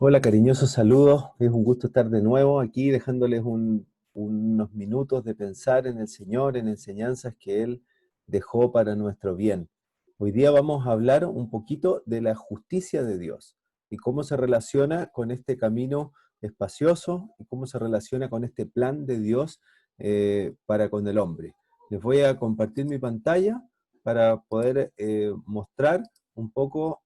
Hola, cariñosos saludos. Es un gusto estar de nuevo aquí dejándoles unos minutos de pensar en el Señor, en enseñanzas que Él dejó para nuestro bien. Hoy día vamos a hablar un poquito de la justicia de Dios y cómo se relaciona con este camino espacioso y cómo se relaciona con este plan de Dios para con el hombre. Les voy a compartir mi pantalla para poder mostrar un poco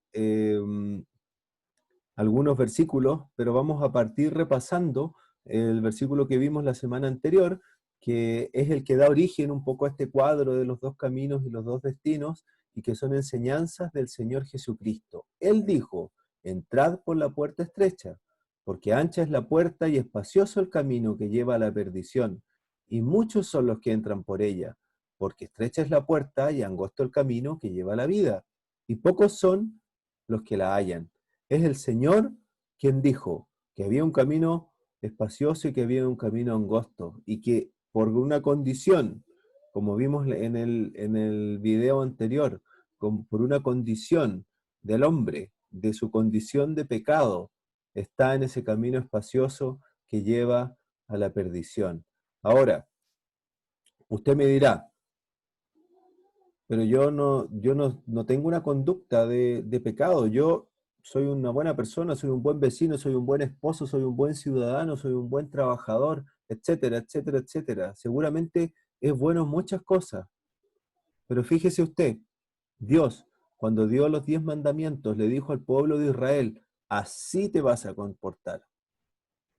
algunos versículos, pero vamos a partir repasando el versículo que vimos la semana anterior, que es el que da origen un poco a este cuadro de los dos caminos y los dos destinos, y que son enseñanzas del Señor Jesucristo. Él dijo, entrad por la puerta estrecha, porque ancha es la puerta y espacioso el camino que lleva a la perdición, y muchos son los que entran por ella, porque estrecha es la puerta y angosto el camino que lleva a la vida, y pocos son los que la hallan. Es el Señor quien dijo que había un camino espacioso y que había un camino angosto y que por una condición, como vimos en el video anterior, por una condición del hombre, de su condición de pecado, está en ese camino espacioso que lleva a la perdición. Ahora, usted me dirá, pero yo no tengo una conducta de pecado. Yo soy una buena persona, soy un buen vecino, soy un buen esposo, soy un buen ciudadano, soy un buen trabajador, etcétera, etcétera, etcétera. Seguramente es bueno en muchas cosas, pero fíjese usted, Dios, cuando dio los 10 mandamientos, le dijo al pueblo de Israel, así te vas a comportar.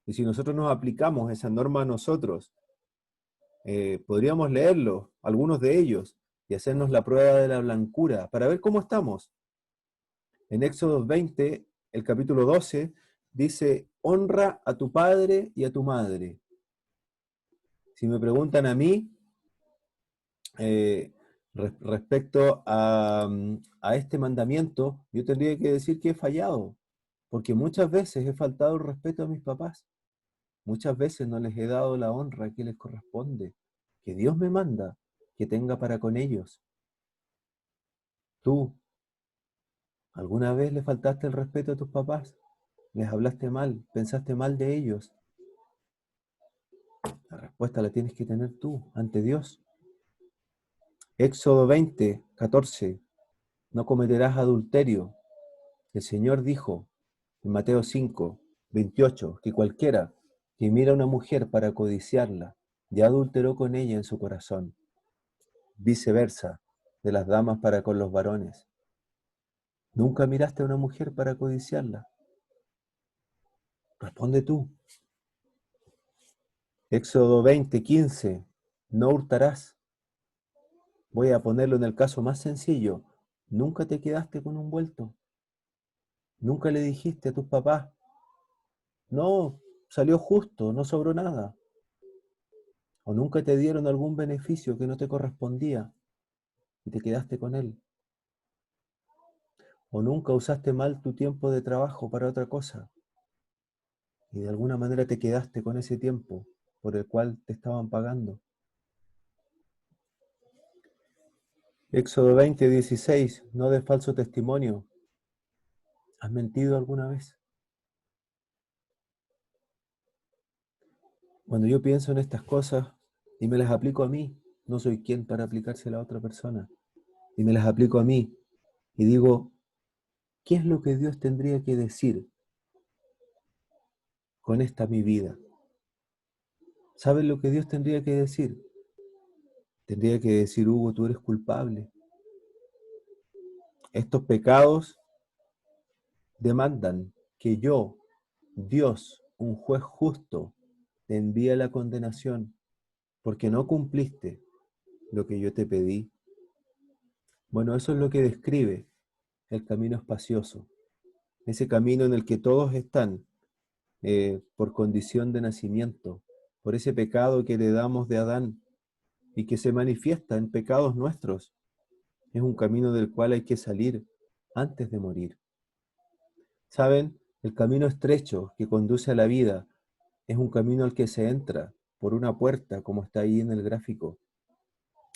Y si nosotros nos aplicamos esa norma a nosotros, podríamos leerlos, algunos de ellos, y hacernos la prueba de la blancura para ver cómo estamos. En Éxodo 20, el capítulo 12, dice, honra a tu padre y a tu madre. Si me preguntan a mí, eh, respecto a este mandamiento, yo tendría que decir que he fallado, porque muchas veces he faltado el respeto a mis papás, muchas veces no les he dado la honra que les corresponde, que Dios me manda que tenga para con ellos. Tú, ¿alguna vez le faltaste el respeto a tus papás? ¿Les hablaste mal? ¿Pensaste mal de ellos? La respuesta la tienes que tener tú, ante Dios. Éxodo 20, 14. No cometerás adulterio. El Señor dijo en Mateo 5, 28, que cualquiera que mira a una mujer para codiciarla, ya adulteró con ella en su corazón. Viceversa, de las damas para con los varones. ¿Nunca miraste a una mujer para codiciarla? Responde tú. Éxodo 20, 15. No hurtarás. Voy a ponerlo en el caso más sencillo. ¿Nunca te quedaste con un vuelto? ¿Nunca le dijiste a tus papás, no, salió justo, no sobró nada? ¿O nunca te dieron algún beneficio que no te correspondía y te quedaste con él? ¿O nunca usaste mal tu tiempo de trabajo para otra cosa y de alguna manera te quedaste con ese tiempo por el cual te estaban pagando? Éxodo 20, 16. No des falso testimonio. ¿Has mentido alguna vez? Cuando yo pienso en estas cosas y me las aplico a mí, no soy quien para aplicársela a otra persona, y me las aplico a mí y digo, ¿qué es lo que Dios tendría que decir con esta mi vida? ¿Sabes lo que Dios tendría que decir? Tendría que decir, Hugo, tú eres culpable. Estos pecados demandan que yo, Dios, un juez justo, te envíe la condenación porque no cumpliste lo que yo te pedí. Bueno, eso es lo que describe el camino espacioso, ese camino en el que todos están por condición de nacimiento, por ese pecado que heredamos de Adán y que se manifiesta en pecados nuestros. Es un camino del cual hay que salir antes de morir. ¿Saben? El camino estrecho que conduce a la vida es un camino al que se entra por una puerta, como está ahí en el gráfico.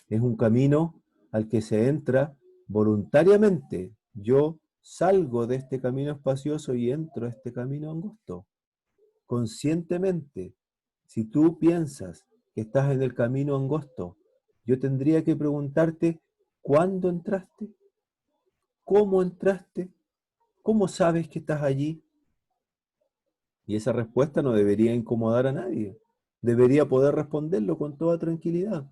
Es un camino al que se entra voluntariamente. Yo salgo de este camino espacioso y entro a este camino angosto. Conscientemente, si tú piensas que estás en el camino angosto, yo tendría que preguntarte, ¿cuándo entraste? ¿Cómo entraste? ¿Cómo sabes que estás allí? Y esa respuesta no debería incomodar a nadie. Debería poder responderlo con toda tranquilidad.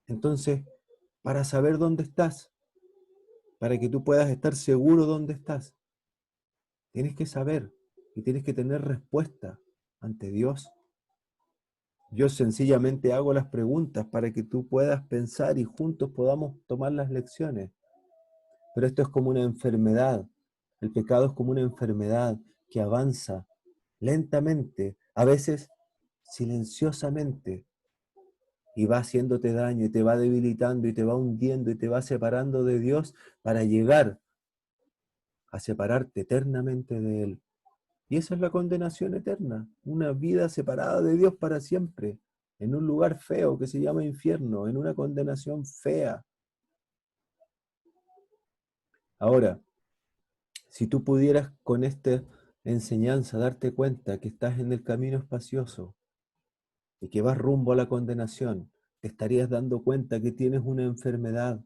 Entonces, para saber dónde estás, para que tú puedas estar seguro dónde estás, tienes que saber y tienes que tener respuesta ante Dios. Yo sencillamente hago las preguntas para que tú puedas pensar y juntos podamos tomar las lecciones. Pero esto es como una enfermedad. El pecado es como una enfermedad que avanza lentamente, a veces silenciosamente, y va haciéndote daño y te va debilitando y te va hundiendo y te va separando de Dios para llegar a separarte eternamente de Él. Y esa es la condenación eterna, una vida separada de Dios para siempre, en un lugar feo que se llama infierno, en una condenación fea. Ahora, si tú pudieras con esta enseñanza darte cuenta que estás en el camino espacioso y que vas rumbo a la condenación, te estarías dando cuenta que tienes una enfermedad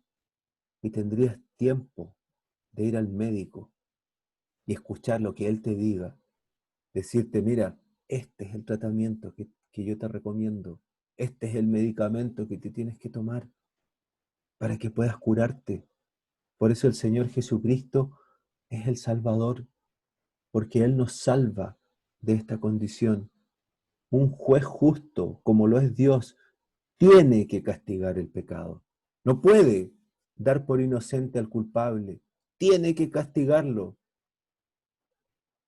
y tendrías tiempo de ir al médico y escuchar lo que él te diga. Decirte, mira, este es el tratamiento que yo te recomiendo. Este es el medicamento que te tienes que tomar para que puedas curarte. Por eso el Señor Jesucristo es el Salvador, porque Él nos salva de esta condición. Un juez justo, como lo es Dios, tiene que castigar el pecado. No puede dar por inocente al culpable. Tiene que castigarlo.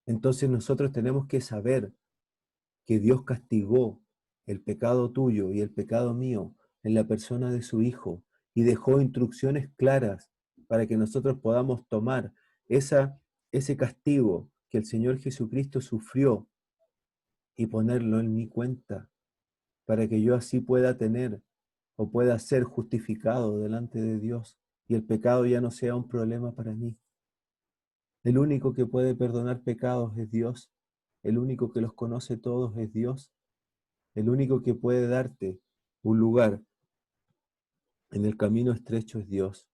Entonces nosotros tenemos que saber que Dios castigó el pecado tuyo y el pecado mío en la persona de su Hijo y dejó instrucciones claras para que nosotros podamos tomar ese castigo que el Señor Jesucristo sufrió y ponerlo en mi cuenta para que yo así pueda tener o pueda ser justificado delante de Dios y el pecado ya no sea un problema para mí. El único que puede perdonar pecados es Dios. El único que los conoce todos es Dios. El único que puede darte un lugar en el camino estrecho es Dios.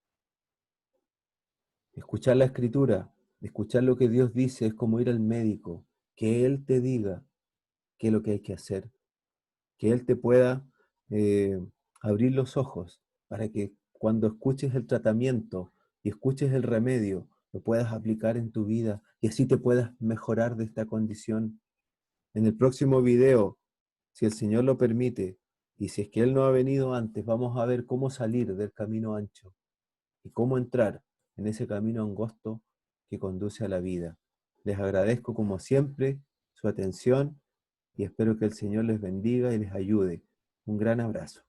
Escuchar la escritura, escuchar lo que Dios dice es como ir al médico, que Él te diga qué es lo que hay que hacer, que Él te pueda eh, abrir los ojos para que cuando escuches el tratamiento y escuches el remedio, lo puedas aplicar en tu vida y así te puedas mejorar de esta condición. En el próximo video, si el Señor lo permite, y si es que Él no ha venido antes, vamos a ver cómo salir del camino ancho y cómo entrar en ese camino angosto que conduce a la vida. Les agradezco como siempre su atención y espero que el Señor les bendiga y les ayude. Un gran abrazo.